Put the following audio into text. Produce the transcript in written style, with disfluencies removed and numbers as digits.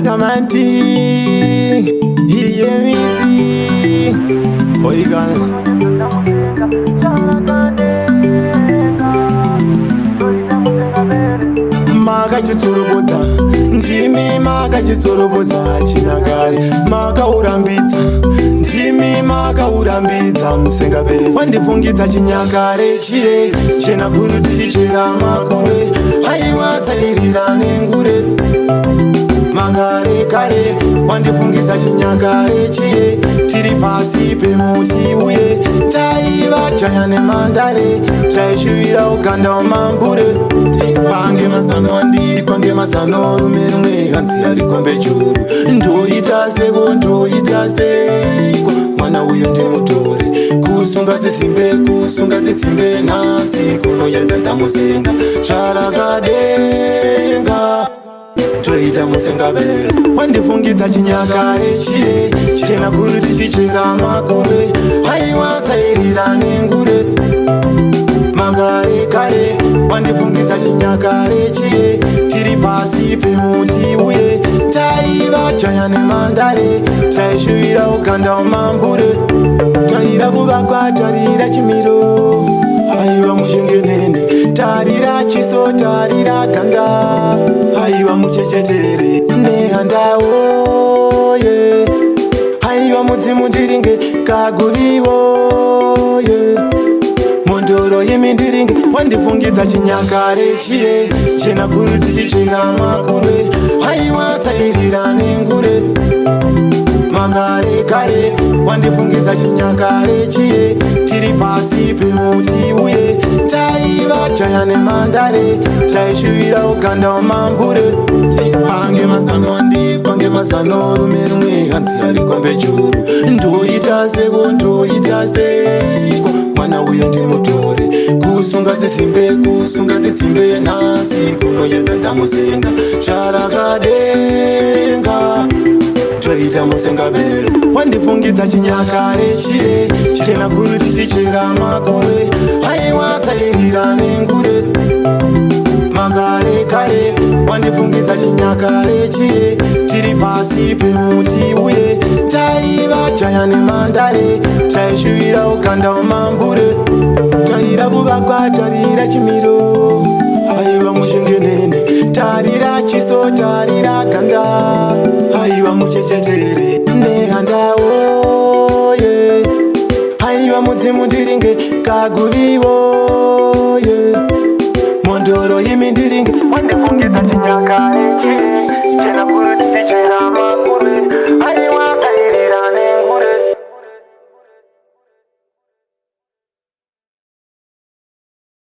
Kamanti, Yemisi, Oigan. Maka chitsorobodza, ndimi maka chitsorobodza chinyakare. Maka urambidza, ndimi maka urambidza musengabere. Wandifungidza chinyakare chiye, chena kuru tichichera makore. Haiwa tsairira nengure. Makare kare, wandifungidza chinyakare chiye, tiri pasi pemuti uye taiva chaya nemandare, taishuvira uganda wamambure. Pange mazano andi, pange mazano rume rumwe kanzi arikombe churu. Ndoita seko, ndoita seko, mwana uyu ndimutore. Kusunga dzisimbe nasi, kunoyedza ndamusenga zvarakadenga. Toita musengabere, wandifungidza chinyakare chiye, chena kuru tichichera makore. Haiwa tsairira nengure. Makare kare, wandifungidza chinyakare chiye, tiri pasi pemuti uye taiva chaya nemandare, taishuvira uganda wamambure. Tarira kuvakwa, tarira chimiro, haiwa mushengenene. Tarira chiso, tarira ganda, haiwa muchechetere nehandawo ye. Haiwa mudzimu ndiringe kaguviwo ye. Mondoro yemindiringe, wandifungidza chinyakare chiye, chena kuru tichichera makore. Haiwa tsairira nengure. Makare kare, wandifungidza chinyakare chiye, tiri pasi pemuti uye taiva chaya nemandare, taishuvira uganda wamambure. Pange mazano andi, pange mazano rume rumwe kanzi arikombe churu. Ndoita seko, ndoita seko, mwana uyu ndimutore. Kusunga dzisimbe nasi, kunoyedza ndamusenga zvarakadenga. Toita musengabere, wandifungidza chinyakare chiye, chena kuru tichichera makore. Haiwa tsairira nengure. Makare kare, wandifungidza chinyakare chiye, tiri pasi pemuti uye taiva chaya nemandare, taishuvira uganda wamambure. Tarira kuvakwa, tarira chimiro, haiwa mushengenene. Tarira chiso, tarira ganda, haiwa muchechetere nehandawo ye. Haiwa mudzimu ndiringe kaguviwo ye. Mondoro yemindiringe, wandifungidza chinyakare